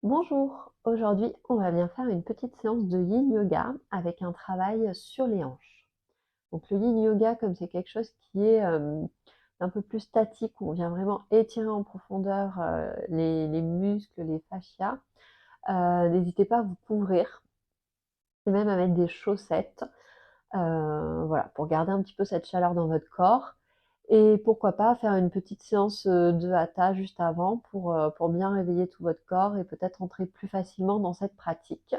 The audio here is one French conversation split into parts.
Bonjour, aujourd'hui on va venir faire une petite séance de Yin Yoga avec un travail sur les hanches. Donc le Yin Yoga, comme c'est quelque chose qui est un peu plus statique, où on vient vraiment étirer en profondeur les muscles, les fascias, n'hésitez pas à vous couvrir et même à mettre des chaussettes, voilà, pour garder un petit peu cette chaleur dans votre corps. Et pourquoi pas faire une petite séance de hatha juste avant pour bien réveiller tout votre corps et peut-être entrer plus facilement dans cette pratique.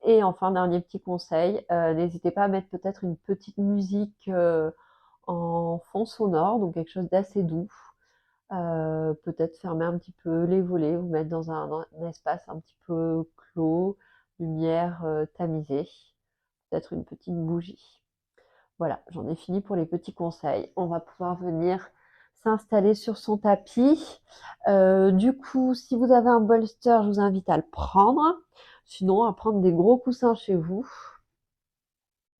Et enfin, dernier petit conseil, n'hésitez pas à mettre peut-être une petite musique en fond sonore, donc quelque chose d'assez doux. Peut-être fermer un petit peu les volets, vous mettre dans un espace un petit peu clos, lumière tamisée, peut-être une petite bougie. Voilà, j'en ai fini pour les petits conseils. On va pouvoir venir s'installer sur son tapis. Du coup, si vous avez un bolster, je vous invite à le prendre. Sinon, à prendre des gros coussins chez vous.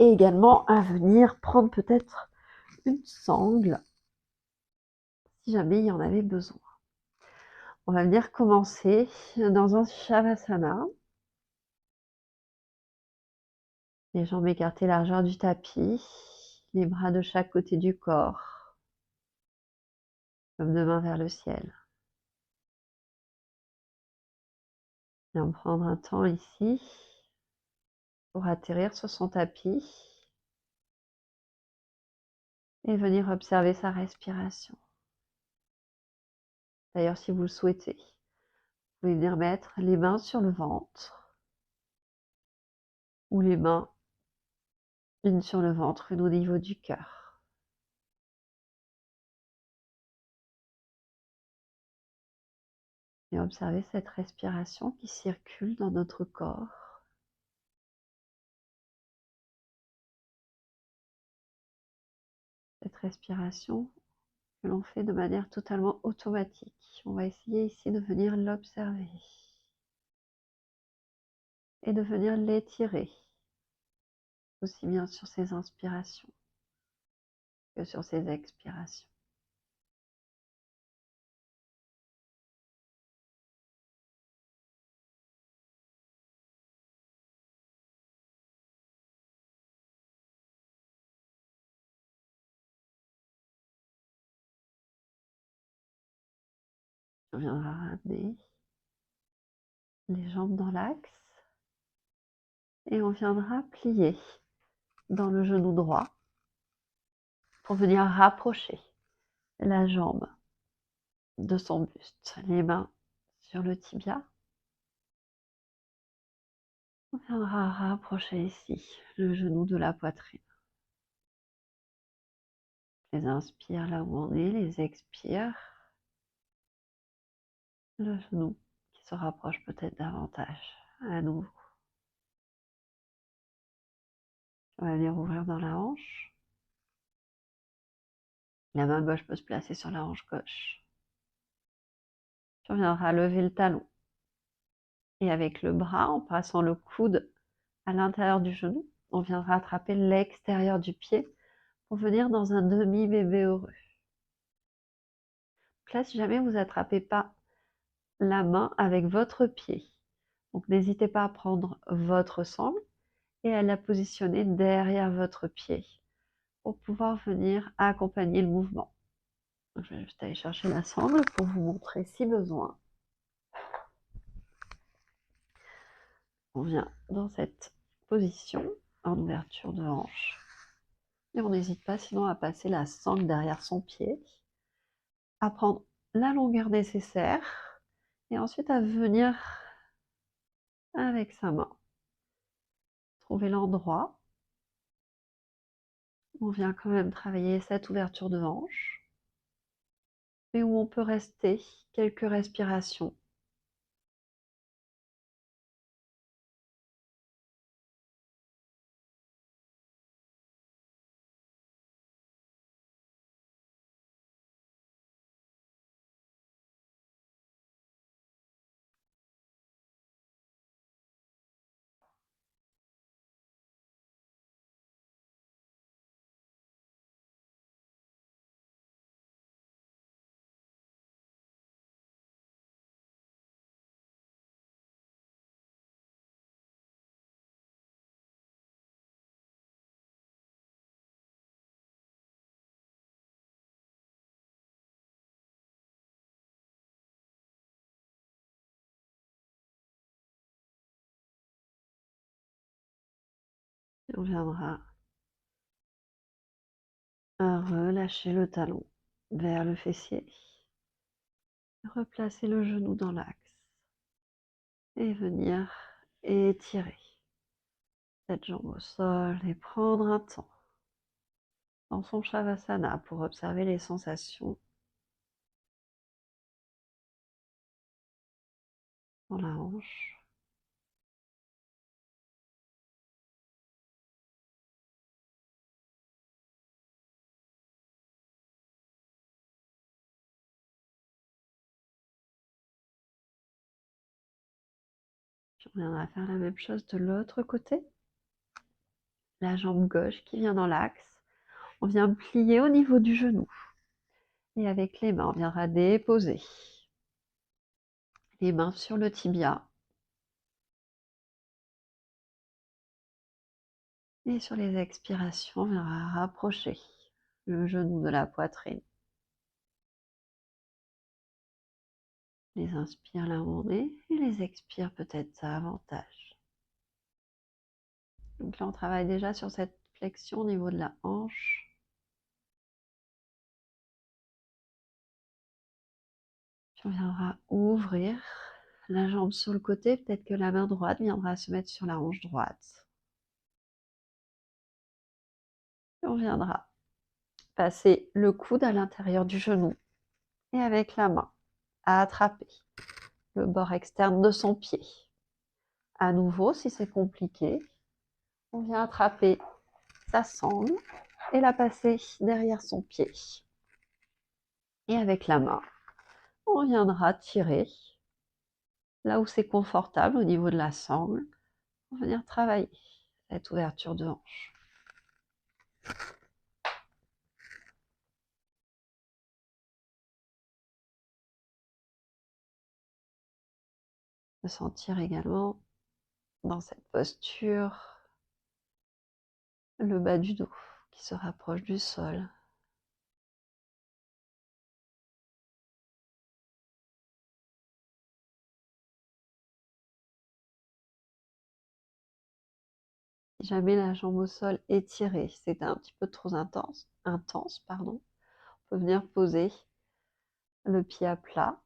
Et également à venir prendre peut-être une sangle, si jamais il y en avait besoin. On va venir commencer dans un Shavasana. Les jambes écartées largeur du tapis. Les bras de chaque côté du corps, comme deux mains vers le ciel. Bien prendre un temps ici pour atterrir sur son tapis et venir observer sa respiration. D'ailleurs, si vous le souhaitez, vous pouvez venir mettre les mains sur le ventre ou les mains une sur le ventre, une au niveau du cœur. Et observer cette respiration qui circule dans notre corps. Cette respiration que l'on fait de manière totalement automatique. On va essayer ici de venir l'observer et de venir l'étirer, aussi bien sur ses inspirations que sur ses expirations. On viendra ramener les jambes dans l'axe et on viendra plier dans le genou droit pour venir rapprocher la jambe de son buste, les mains sur le tibia. On viendra rapprocher ici le genou de la poitrine. Les inspire là où on est, les expire. Le genou qui se rapproche peut-être davantage à nouveau. On va venir ouvrir dans la hanche. La main gauche peut se placer sur la hanche gauche. Puis on viendra lever le talon. Et avec le bras, en passant le coude à l'intérieur du genou, on viendra attraper l'extérieur du pied pour venir dans un demi-bébé heureux. Donc là, si jamais vous n'attrapez pas la main avec votre pied, donc n'hésitez pas à prendre votre sangle et à la positionner derrière votre pied pour pouvoir venir accompagner le mouvement. Donc, je vais juste aller chercher la sangle pour vous montrer si besoin. On vient dans cette position en ouverture de hanche. Et on n'hésite pas sinon à passer la sangle derrière son pied, à prendre la longueur nécessaire et ensuite à venir avec sa main trouver l'endroit où on vient quand même travailler cette ouverture de hanche et où on peut rester quelques respirations. Puis on viendra relâcher le talon vers le fessier. Replacer le genou dans l'axe et venir étirer cette jambe au sol et prendre un temps dans son Shavasana pour observer les sensations dans la hanche. Puis on viendra faire la même chose de l'autre côté. La jambe gauche qui vient dans l'axe. On vient plier au niveau du genou. Et avec les mains, on viendra déposer les mains sur le tibia. Et sur les expirations, on viendra rapprocher le genou de la poitrine. Les inspires là où on est et les expires peut-être davantage. Donc là, on travaille déjà sur cette flexion au niveau de la hanche. Puis on viendra ouvrir la jambe sur le côté. Peut-être que la main droite viendra se mettre sur la hanche droite. Et on viendra passer le coude à l'intérieur du genou et avec la main attraper le bord externe de son pied. À nouveau, si c'est compliqué, on vient attraper sa sangle et la passer derrière son pied. Et avec la main, on viendra tirer là où c'est confortable au niveau de la sangle pour venir travailler cette ouverture de hanche. De sentir également dans cette posture le bas du dos qui se rapproche du sol. Si jamais la jambe au sol est tirée, c'est un petit peu trop intense, on peut venir poser le pied à plat,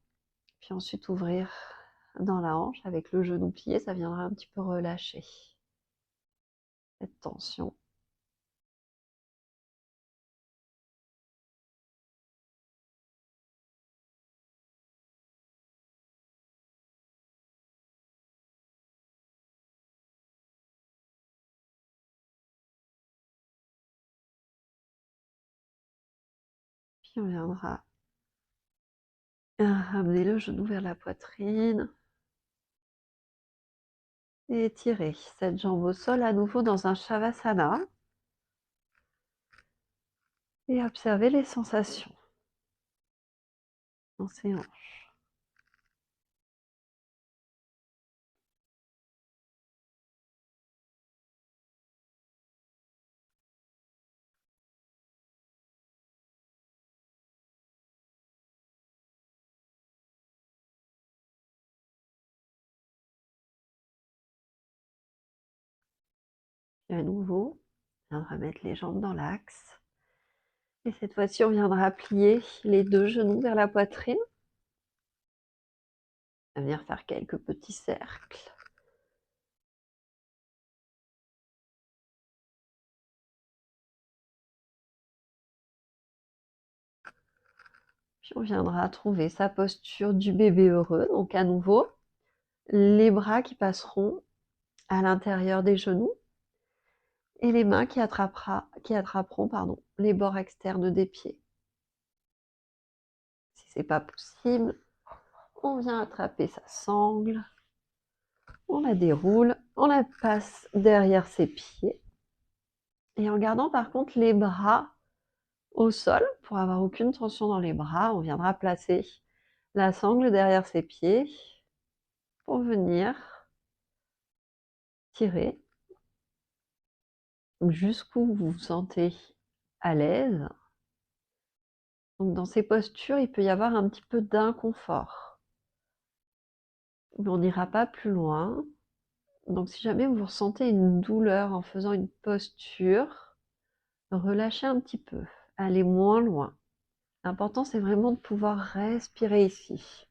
puis ensuite ouvrir dans la hanche avec le genou plié, ça viendra un petit peu relâcher cette tension. Puis on viendra ramener le genou vers la poitrine et étirer cette jambe au sol à nouveau dans un Shavasana et observer les sensations dans ses hanches. Et à nouveau, on viendra mettre les jambes dans l'axe. Et cette fois-ci, on viendra plier les deux genoux vers la poitrine. On va venir faire quelques petits cercles. Puis on viendra trouver sa posture du bébé heureux. Donc à nouveau, les bras qui passeront à l'intérieur des genoux et les mains qui attraperont les bords externes des pieds. Si c'est pas possible, on vient attraper sa sangle, on la déroule, on la passe derrière ses pieds. Et en gardant par contre les bras au sol, pour avoir aucune tension dans les bras, on viendra placer la sangle derrière ses pieds pour venir tirer jusqu'où vous vous sentez à l'aise. Donc dans ces postures, il peut y avoir un petit peu d'inconfort. Mais on n'ira pas plus loin. Donc si jamais vous ressentez une douleur en faisant une posture, relâchez un petit peu, allez moins loin. L'important, c'est vraiment de pouvoir respirer ici.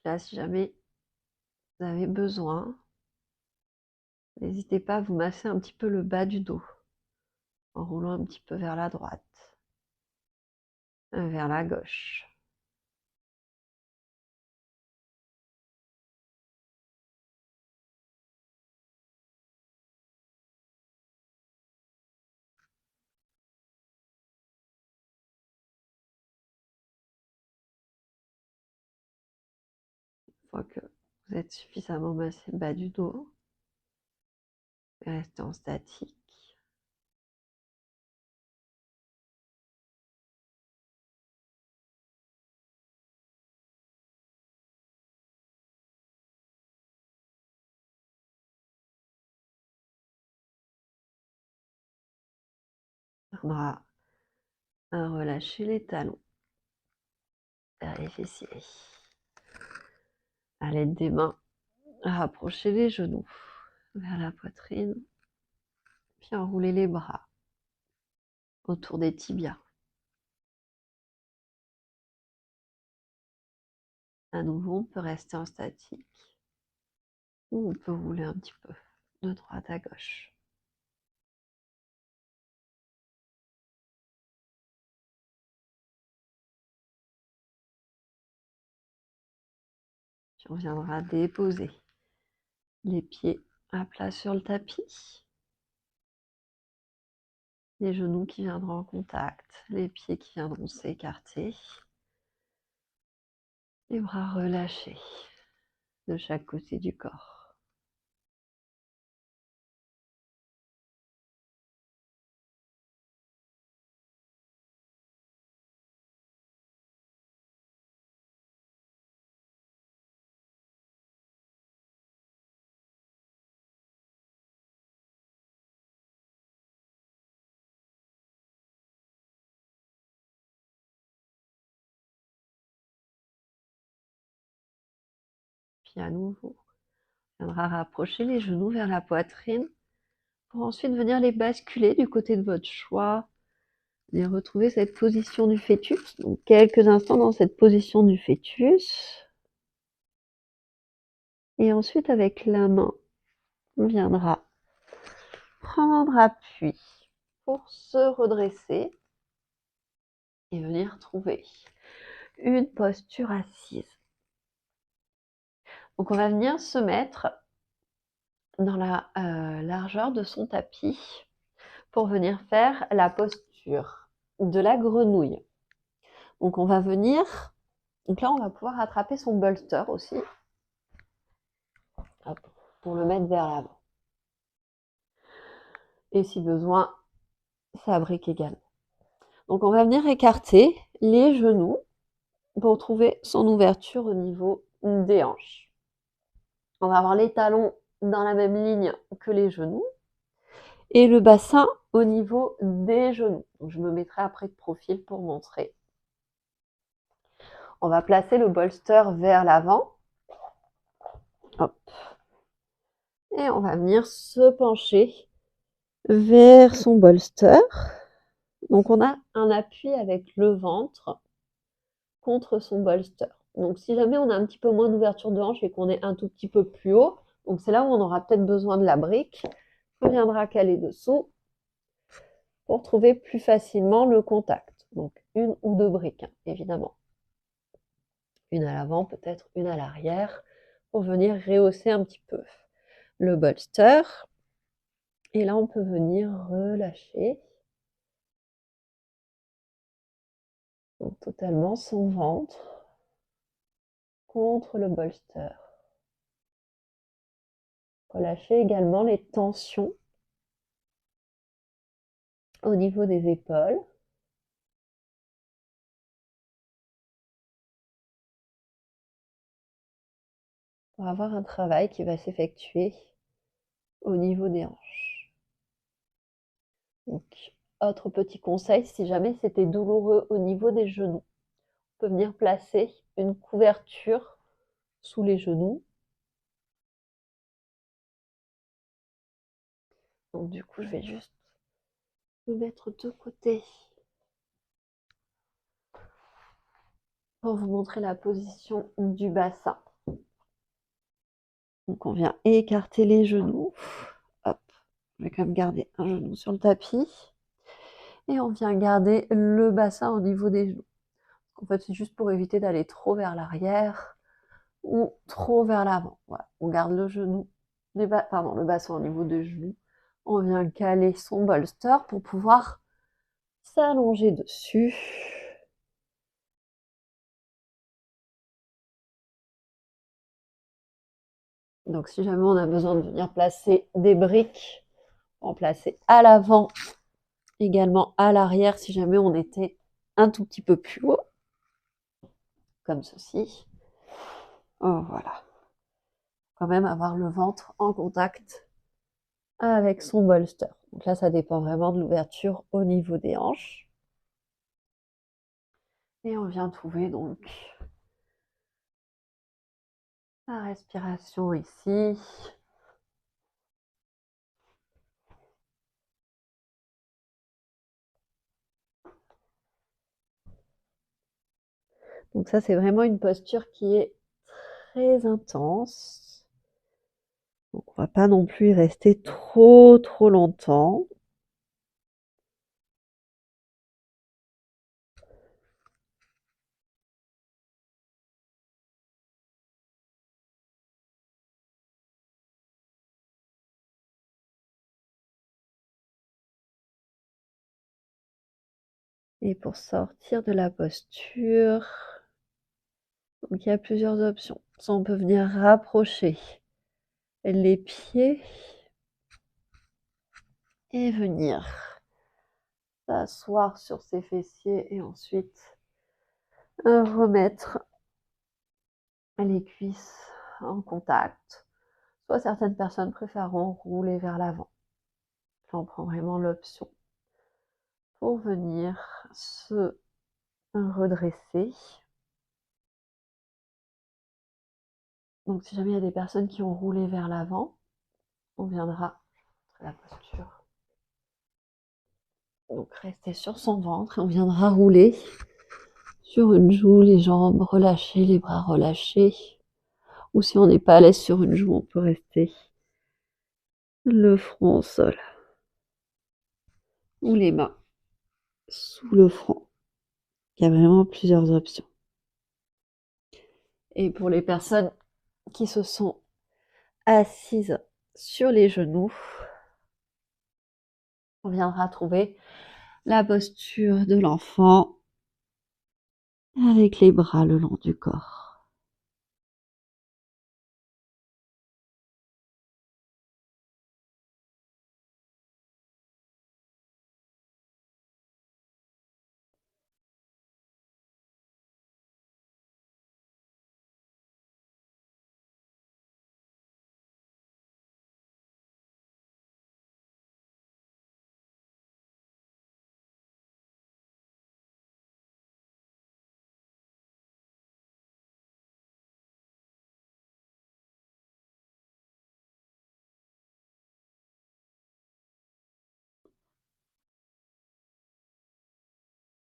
Là, si jamais vous avez besoin, n'hésitez pas à vous masser un petit peu le bas du dos, en roulant un petit peu vers la droite, vers la gauche. Une fois que vous êtes suffisamment massé le bas du dos, restez en statique. On viendra à relâcher les talons vers les fessiers. À l'aide des mains, rapprochez les genoux vers la poitrine, puis enroulez les bras autour des tibias. À nouveau, on peut rester en statique ou on peut rouler un petit peu de droite à gauche. Puis on viendra déposer les pieds à plat sur le tapis. Les genoux qui viendront en contact, les pieds qui viendront s'écarter. Les bras relâchés de chaque côté du corps. Puis à nouveau, on viendra rapprocher les genoux vers la poitrine pour ensuite venir les basculer du côté de votre choix. Et retrouver cette position du fœtus. Donc quelques instants dans cette position du fœtus. Et ensuite, avec la main, on viendra prendre appui pour se redresser et venir trouver une posture assise. Donc on va venir se mettre dans la largeur de son tapis pour venir faire la posture de la grenouille. Donc on va venir, donc là on va pouvoir attraper son bolster aussi. Hop, pour le mettre vers l'avant. Et si besoin, ça abrique également. Donc on va venir écarter les genoux pour trouver son ouverture au niveau des hanches. On va avoir les talons dans la même ligne que les genoux et le bassin au niveau des genoux. Donc je me mettrai après de profil pour montrer. On va placer le bolster vers l'avant. Hop. Et on va venir se pencher vers son bolster. Donc on a un appui avec le ventre contre son bolster. Donc si jamais on a un petit peu moins d'ouverture de hanche et qu'on est un tout petit peu plus haut, donc c'est là où on aura peut-être besoin de la brique, on viendra caler dessous pour trouver plus facilement le contact. Donc une ou deux briques, hein, évidemment. Une à l'avant, peut-être une à l'arrière, pour venir rehausser un petit peu le bolster. Et là, on peut venir relâcher donc totalement son ventre contre le bolster. Relâcher également les tensions au niveau des épaules. pour avoir un travail qui va s'effectuer au niveau des hanches. Donc, autre petit conseil, si jamais c'était douloureux au niveau des genoux, on peut venir placer une couverture sous les genoux. Donc du coup, je vais juste me mettre de côté pour vous montrer la position du bassin. Donc on vient écarter les genoux. Hop, je vais quand même garder un genou sur le tapis. Et on vient garder le bassin au niveau des genoux. En fait, c'est juste pour éviter d'aller trop vers l'arrière ou trop vers l'avant. Voilà, on garde le genou, le bassin au niveau des genoux. On vient caler son bolster pour pouvoir s'allonger dessus. Donc si jamais on a besoin de venir placer des briques, en placer à l'avant, également à l'arrière si jamais on était un tout petit peu plus haut, comme ceci. Oh, voilà. Quand même avoir le ventre en contact avec son bolster. Donc là, ça dépend vraiment de l'ouverture au niveau des hanches. Et on vient trouver donc la respiration ici. Donc ça, c'est vraiment une posture qui est très intense. Donc on va pas non plus y rester trop longtemps. Et pour sortir de la posture, donc il y a plusieurs options. Soit on peut venir rapprocher les pieds et venir s'asseoir sur ses fessiers et ensuite remettre les cuisses en contact. Soit certaines personnes préféreront rouler vers l'avant. Là, on prend vraiment l'option pour venir se redresser. Donc si jamais il y a des personnes qui ont roulé vers l'avant, on viendra la posture. Donc rester sur son ventre et on viendra rouler sur une joue, les jambes relâchées, les bras relâchés. Ou si on n'est pas à l'aise sur une joue, on peut rester le front au sol. Ou les mains sous le front. Il y a vraiment plusieurs options. Et pour les personnes qui se sont assises sur les genoux, on viendra trouver la posture de l'enfant avec les bras le long du corps.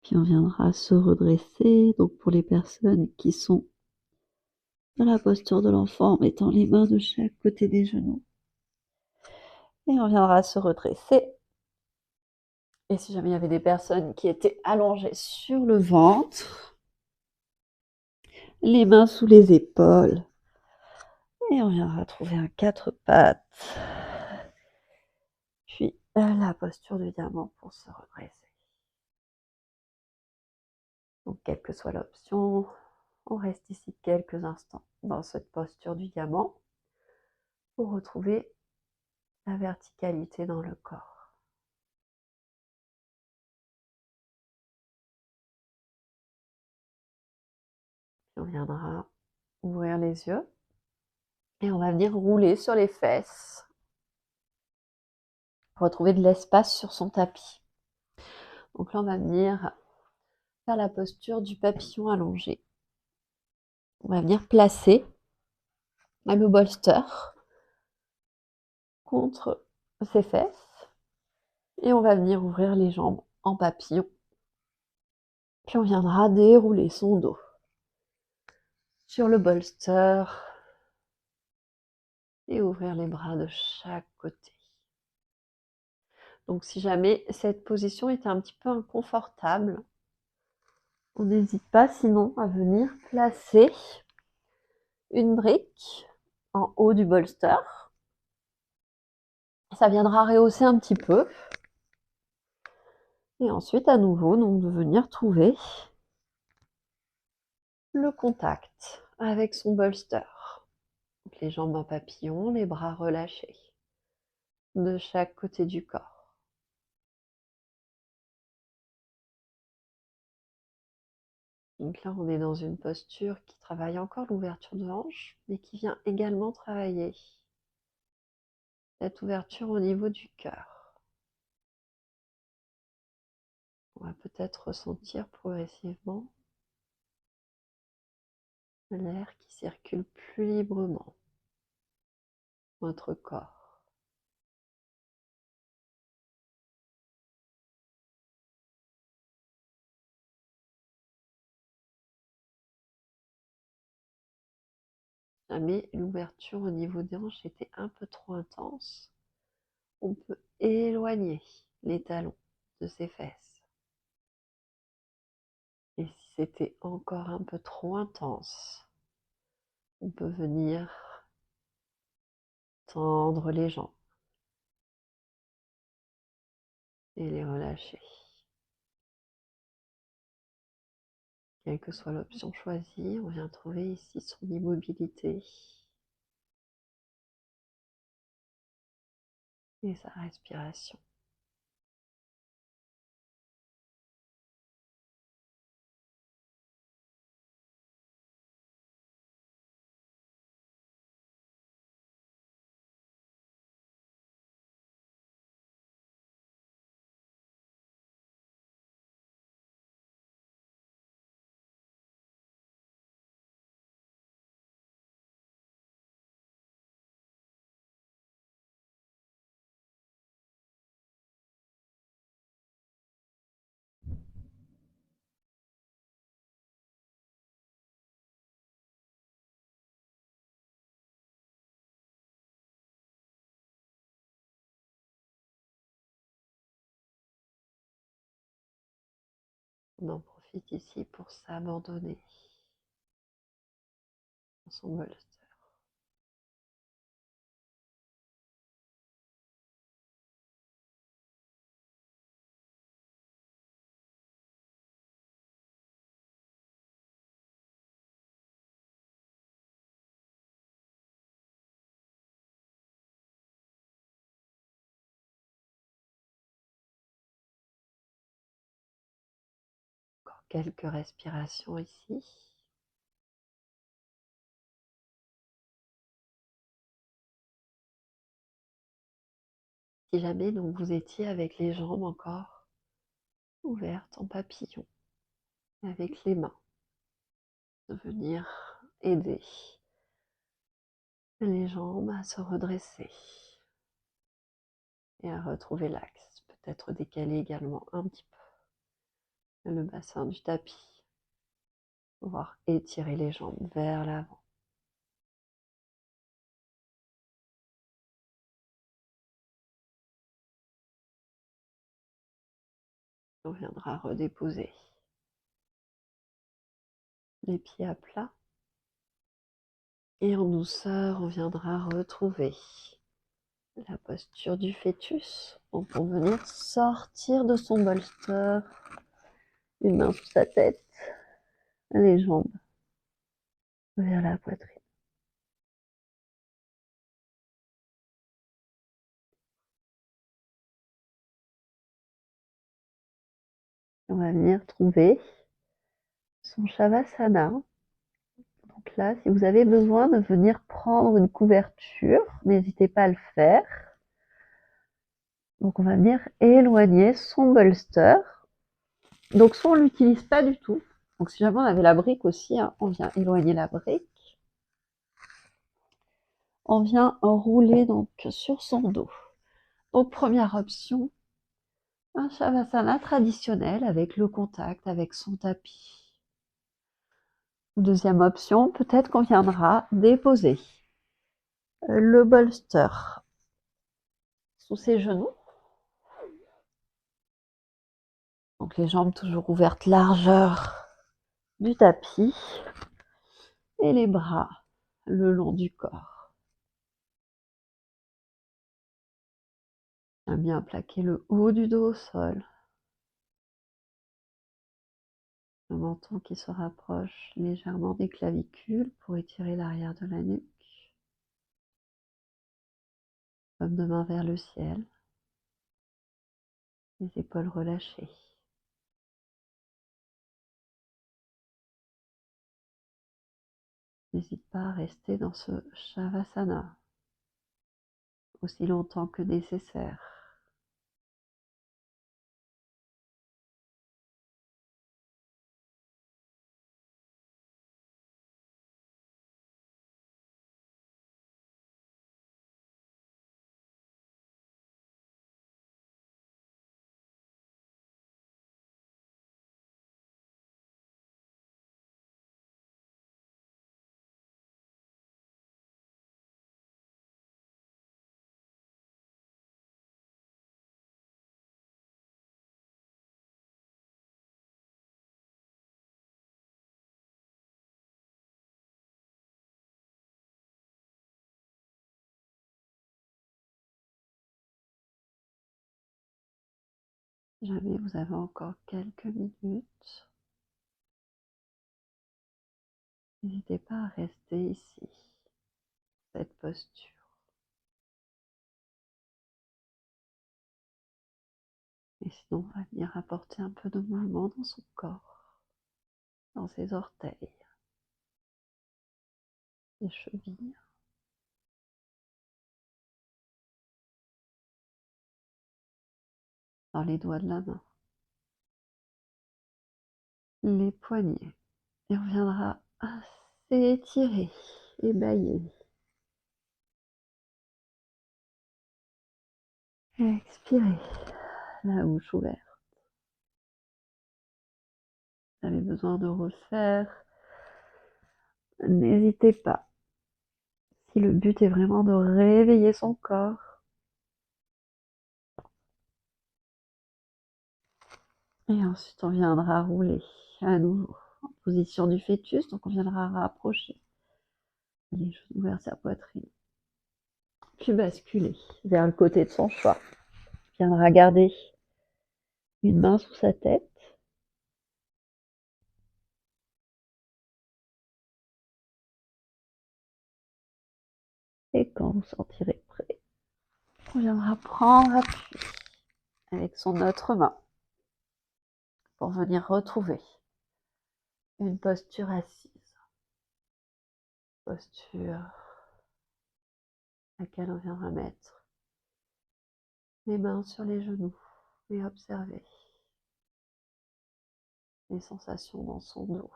Puis on viendra se redresser. Donc pour les personnes qui sont dans la posture de l'enfant, en mettant les mains de chaque côté des genoux. Et on viendra se redresser. Et si jamais il y avait des personnes qui étaient allongées sur le ventre, les mains sous les épaules. Et on viendra trouver un quatre pattes. Puis la posture du diamant pour se redresser. Donc quelle que soit l'option, on reste ici quelques instants dans cette posture du diamant pour retrouver la verticalité dans le corps. Puis on viendra ouvrir les yeux Et on va venir rouler sur les fesses pour retrouver de l'espace sur son tapis. Donc là, on va venir faire la posture du papillon allongé. On va venir placer le bolster contre ses fesses et on va venir ouvrir les jambes en papillon. Puis on viendra dérouler son dos sur le bolster et ouvrir les bras de chaque côté. Donc si jamais cette position est un petit peu inconfortable, on n'hésite pas sinon à venir placer une brique en haut du bolster. Ça viendra rehausser un petit peu. Et ensuite, à nouveau, donc de venir trouver le contact avec son bolster. Donc les jambes en papillon, les bras relâchés de chaque côté du corps. Donc là, on est dans une posture qui travaille encore l'ouverture de hanche, mais qui vient également travailler cette ouverture au niveau du cœur. On va peut-être ressentir progressivement l'air qui circule plus librement dans notre corps. Jamais l'ouverture au niveau des hanches était un peu trop intense, on peut éloigner les talons de ses fesses. Et si c'était encore un peu trop intense, on peut venir tendre les jambes et les relâcher. Quelle que soit l'option choisie, on vient trouver ici son immobilité et sa respiration. On en profite ici pour s'abandonner dans son bolster. Encore quelques respirations ici. Si jamais donc vous étiez avec les jambes encore ouvertes en papillon, avec les mains, de venir aider les jambes à se redresser et à retrouver l'axe. Peut-être décaler également un petit peu le bassin du tapis, pouvoir étirer les jambes vers l'avant. On viendra redéposer les pieds à plat et en douceur, on viendra retrouver la posture du fœtus pour venir sortir de son bolster, une main sous sa tête, les jambes vers la poitrine. On va venir trouver son Shavasana, Donc là, si vous avez besoin de venir prendre une couverture, n'hésitez pas à le faire. Donc on va venir éloigner son bolster. Donc soit on l'utilise pas du tout. Donc si jamais on avait la brique aussi, hein, on vient éloigner la brique. On vient rouler donc sur son dos. Donc première option, un Shavasana traditionnel avec le contact avec son tapis. Deuxième option, peut-être qu'on viendra déposer le bolster sous ses genoux. Donc les jambes toujours ouvertes, largeur du tapis et les bras le long du corps. Bien plaquer le haut du dos au sol. Le menton qui se rapproche légèrement des clavicules pour étirer l'arrière de la nuque. Paume de main vers le ciel. Les épaules relâchées. N'hésite pas à rester dans ce Shavasana aussi longtemps que nécessaire. Si jamais vous avez encore quelques minutes, n'hésitez pas à rester ici, cette posture. Et sinon, on va venir apporter un peu de mouvement dans son corps, dans ses orteils, les chevilles, dans les doigts de la main, les poignets. Et on viendra s'étirer et bailler. Expirez, la bouche ouverte. Vous avez besoin de refaire, n'hésitez pas. Si le but est vraiment de réveiller son corps. Et ensuite, on viendra rouler à nouveau en position du fœtus. Donc, on viendra rapprocher les genoux vers sa poitrine. Puis basculer vers le côté de son choix. On viendra garder une main sous sa tête. Et quand vous sentirez prêt, on viendra prendre appui avec son autre main pour venir retrouver une posture assise. Posture à laquelle on viendra mettre les mains sur les genoux et observer les sensations dans son dos.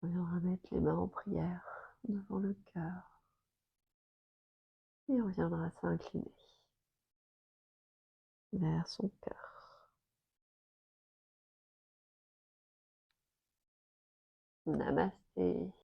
On viendra mettre les mains en prière devant le cœur et on viendra s'incliner vers son cœur. Namasté.